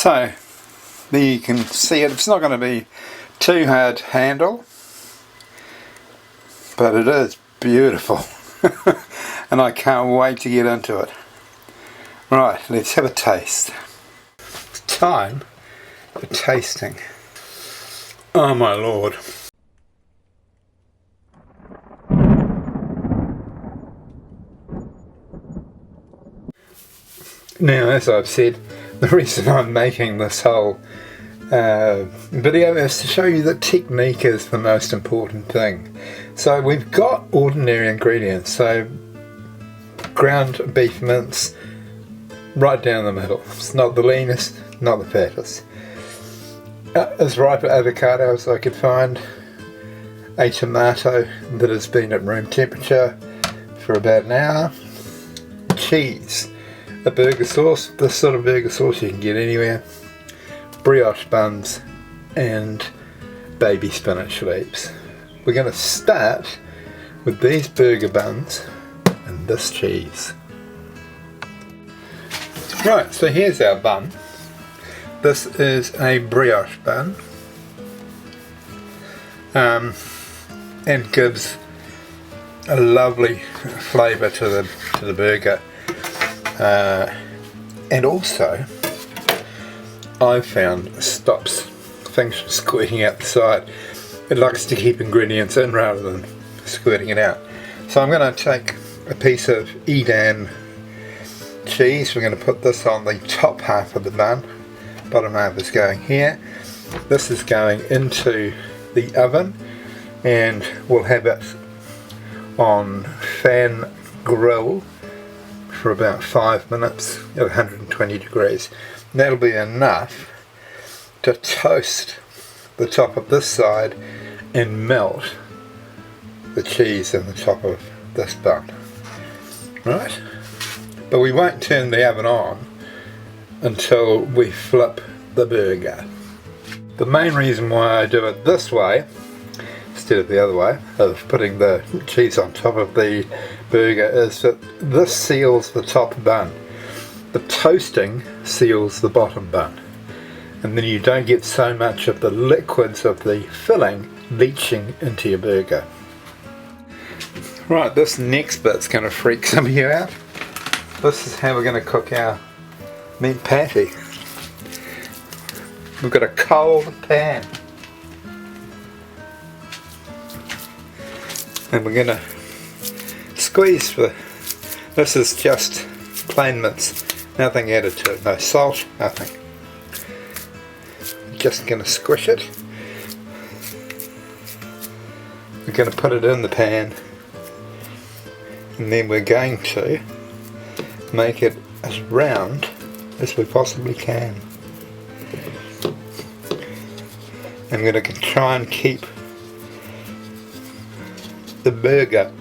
So there you can see it. It's not going to be too hard to handle, but it is beautiful. And I can't wait to get into it. Right, let's have a taste. It's time for tasting. Oh my lord. Now, as I've said, the reason I'm making this whole video is to show you that technique is the most important thing. So we've got ordinary ingredients, so ground beef mince right down the middle. It's not the leanest, not the fattest. As ripe avocados I could find, a tomato that has been at room temperature for about an hour, cheese, a burger sauce, this sort of burger sauce you can get anywhere, brioche buns and baby spinach leaves. We're going to start with these burger buns and this cheese. Right, so here's our bun. This is a brioche bun and gives a lovely flavour to the burger. And also, I've found stops things from squirting out the side. It likes to keep ingredients in rather than squirting it out. So I'm going to take a piece of Edam cheese. We're going to put this on the top half of the bun. Bottom half is going here. This is going into the oven, and we'll have it on fan grill for about 5 minutes at 120 degrees. And that'll be enough to toast the top of this side and melt the cheese in the top of this bun. Right? But we won't turn the oven on until we flip the burger. The main reason why I do it this way instead of the other way of putting the cheese on top of the burger is that this seals the top bun. The toasting seals the bottom bun, and then you don't get so much of the liquids of the filling leaching into your burger. Right, this next bit's going to freak some of you out. This is how we're going to cook our meat patty. We've got a cold pan, and we're going to squeeze for, this is just plain mince, nothing added to it, no salt, nothing. Just going to squish it. We're going to put it in the pan, and then we're going to make it as round as we possibly can. I'm going to try and keep the burger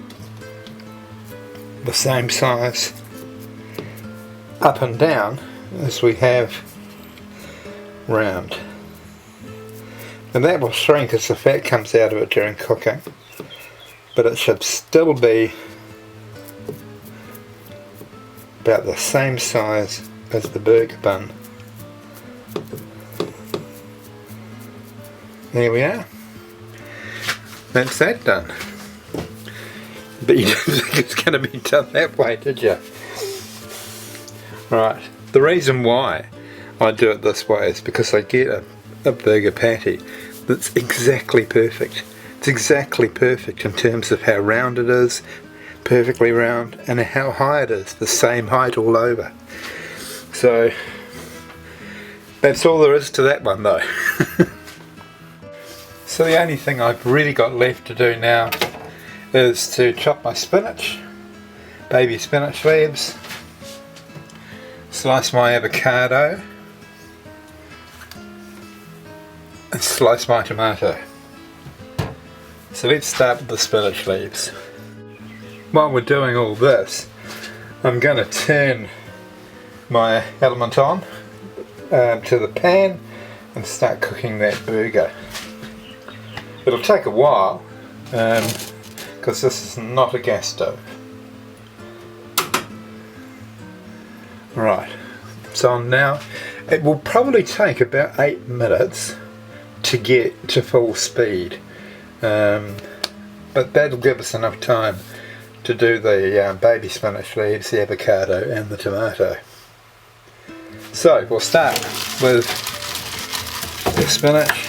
the same size up and down as we have round. And that will shrink as the fat comes out of it during cooking, but it should still be about the same size as the burger bun. There we are. That's that done. But you didn't think it's going to be done that way, did you? Right. The reason why I do it this way is because I get a burger patty that's exactly perfect. It's exactly perfect in terms of how round it is, perfectly round, and how high it is, the same height all over. So that's all there is to that one though. So the only thing I've really got left to do now is to chop my spinach, baby spinach leaves, slice my avocado, and slice my tomato. So let's start with the spinach leaves. While we're doing all this, I'm going to turn my element on to the pan and start cooking that burger. It'll take a while because this is not a gas stove. Right, it's on now, It will probably take about 8 minutes to get to full speed, but that'll give us enough time to do the baby spinach leaves, the avocado and the tomato. So we'll start with the spinach.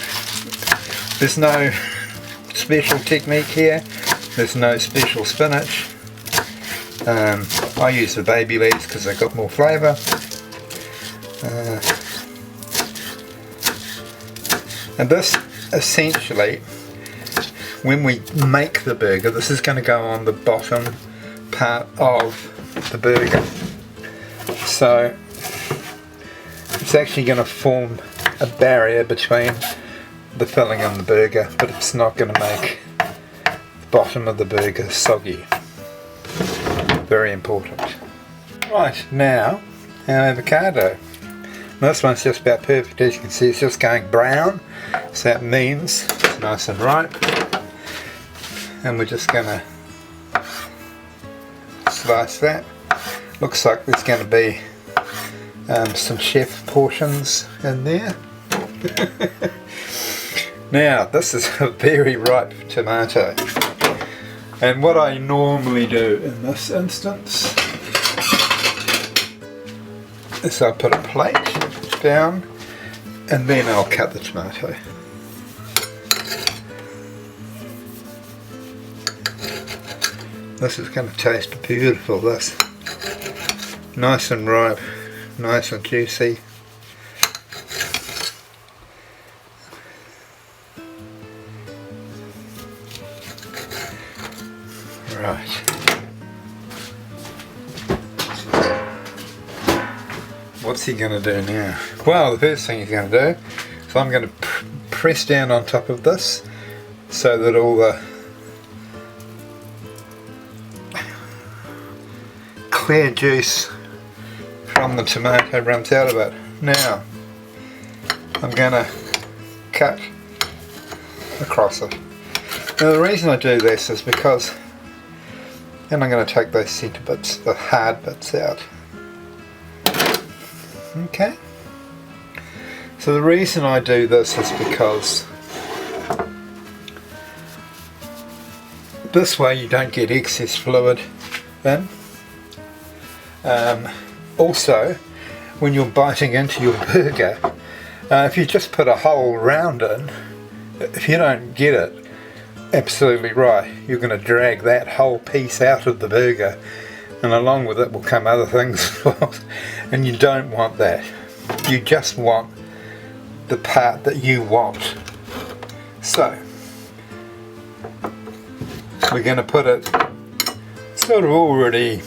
There's no special technique here, there's no special spinach. I use the baby leaves because they've got more flavour. And this essentially, when we make the burger, this is going to go on the bottom part of the burger. So it's actually going to form a barrier between the filling and the burger, but it's not going to make the bottom of the burger soggy. Very important. Right, now our avocado. This one's just about perfect. As you can see, it's just going brown, so that means it's nice and ripe. And we're just going to slice that. Looks like there's going to be some chef portions in there. Now, this is a very ripe tomato. And what I normally do in this instance is I put a plate down and then I'll cut the tomato. This is going to taste beautiful, this. Nice and ripe, nice and juicy. Right. What's he going to do now? Well, the first thing he's going to do, so I'm going to press down on top of this so that all the clear juice from the tomato runs out of it. Now, I'm going to cut across it. Now, the reason I do this is because then I'm going to take those centre bits, the hard bits out. Okay. So the reason I do this is because this way you don't get excess fluid in. Also, when you're biting into your burger, if you just put a whole round in, if you don't get it absolutely right, you're going to drag that whole piece out of the burger, and along with it will come other things, and you don't want that. You just want the part that you want. So we're going to put it sort of already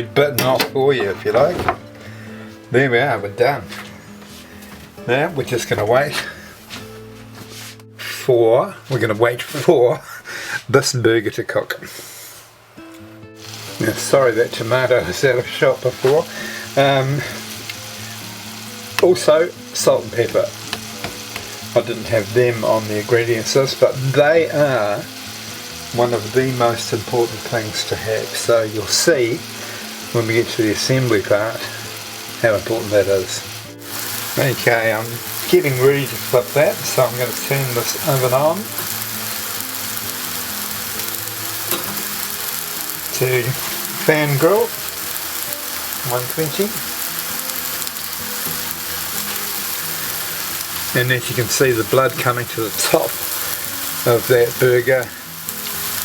bitten off for you, if you like. There we are, we're done. Now we're just going to wait for this burger to cook. Now, sorry that tomato was out of shot before. Also, salt and pepper. I didn't have them on the ingredients list, but they are one of the most important things to have. So you'll see when we get to the assembly part how important that is. Okay, I'm getting ready to flip that, so I'm going to turn this oven on to fan grill 120, and as you can see the blood coming to the top of that burger,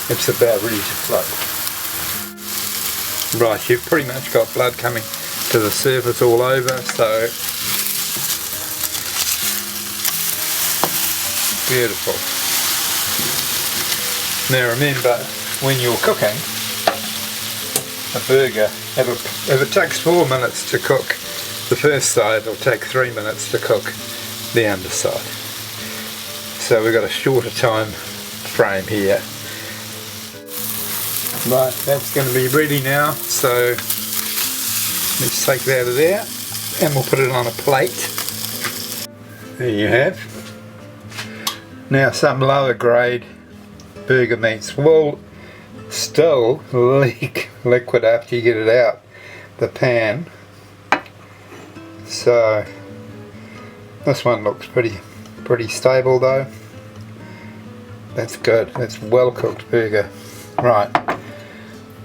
it's about ready to float. Right, you've pretty much got blood coming to the surface all over, so beautiful. Now remember, when you're cooking a burger, if it takes 4 minutes to cook the first side, it'll take 3 minutes to cook the underside. So we've got a shorter time frame here. Right, that's going to be ready now, so let's take that out of there and we'll put it on a plate. There you have. Now some lower grade burger meats will still leak liquid after you get it out the pan, so This one looks pretty stable though. That's good. That's well cooked burger. Right.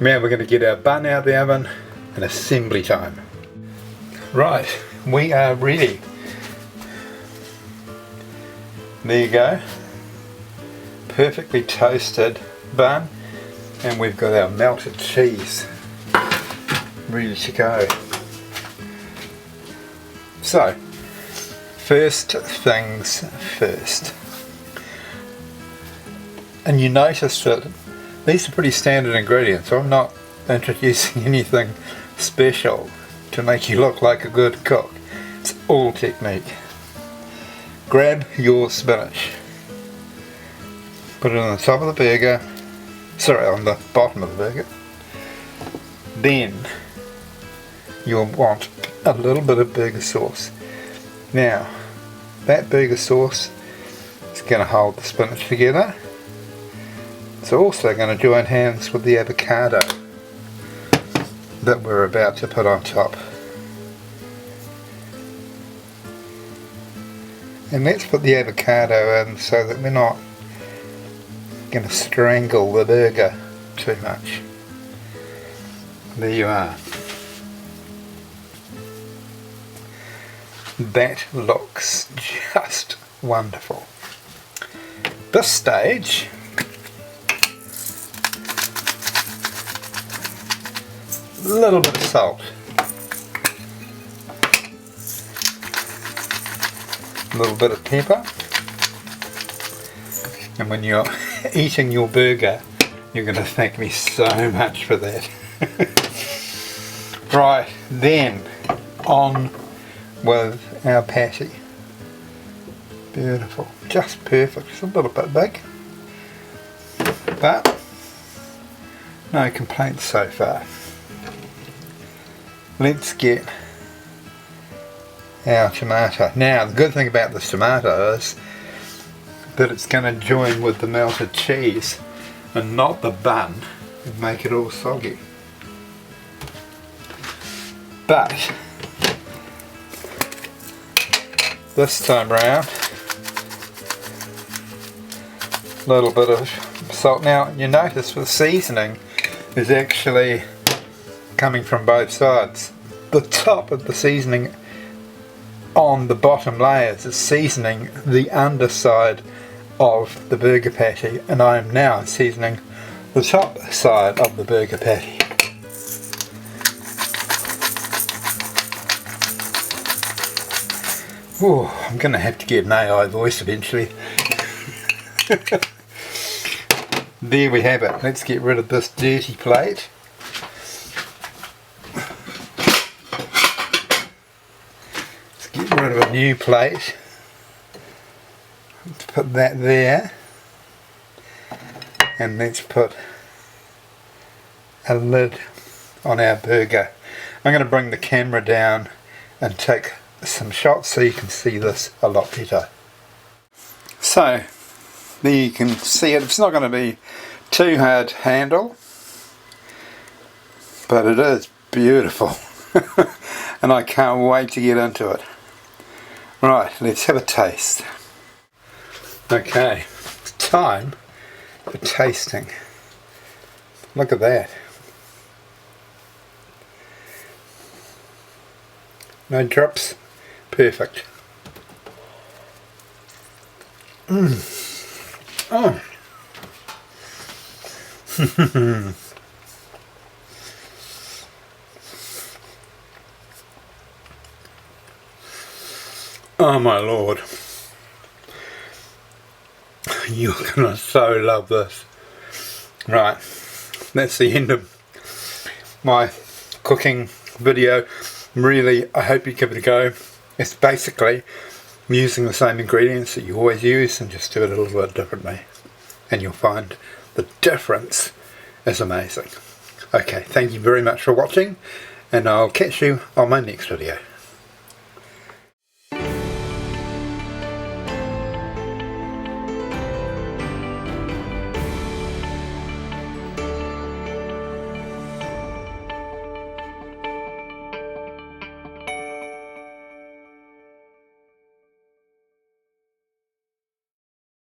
Now we're going to get our bun out of the oven and assembly time. Right, we are ready. There you go. Perfectly toasted bun, and we've got our melted cheese ready to go. So, first things first. And you notice that these are pretty standard ingredients. I'm not introducing anything special to make you look like a good cook. It's all technique. Grab your spinach. Put it on the top of the burger. Sorry, on the bottom of the burger. Then you'll want a little bit of burger sauce. Now, that burger sauce is going to hold the spinach together. It's also going to join hands with the avocado that we're about to put on top. And let's put the avocado in so that we're not going to strangle the burger too much. There you are. That looks just wonderful. This stage, a little bit of salt, a little bit of pepper, and when you're eating your burger you're going to thank me so much for that. Right, then on with our patty. Beautiful, just perfect. It's a little bit big, but no complaints so far. Let's get our tomato. Now the good thing about this tomato is that it's going to join with the melted cheese and not the bun and make it all soggy. But this time round, a little bit of salt. Now you notice the seasoning is actually coming from both sides. The top of the seasoning on the bottom layers is seasoning the underside of the burger patty, and I am now seasoning the top side of the burger patty. Ooh, I'm going to have to get an AI voice eventually. There we have it. Let's get rid of this dirty plate. Let's get rid of a new plate. Let's put that there. And let's put a lid on our burger. I'm going to bring the camera down and take some shots so you can see this a lot better. So there you can see it. It's not going to be too hard to handle, but it is beautiful. And I can't wait to get into it. Right, let's have a taste. Okay, it's time for tasting. Look at that. No drips. Perfect. Oh. Oh my lord. You're gonna so love this. Right, that's the end of my cooking video. Really, I hope you give it a go. It's basically using the same ingredients that you always use and just do it a little bit differently, and you'll find the difference is amazing. Okay, thank you very much for watching, and I'll catch you on my next video.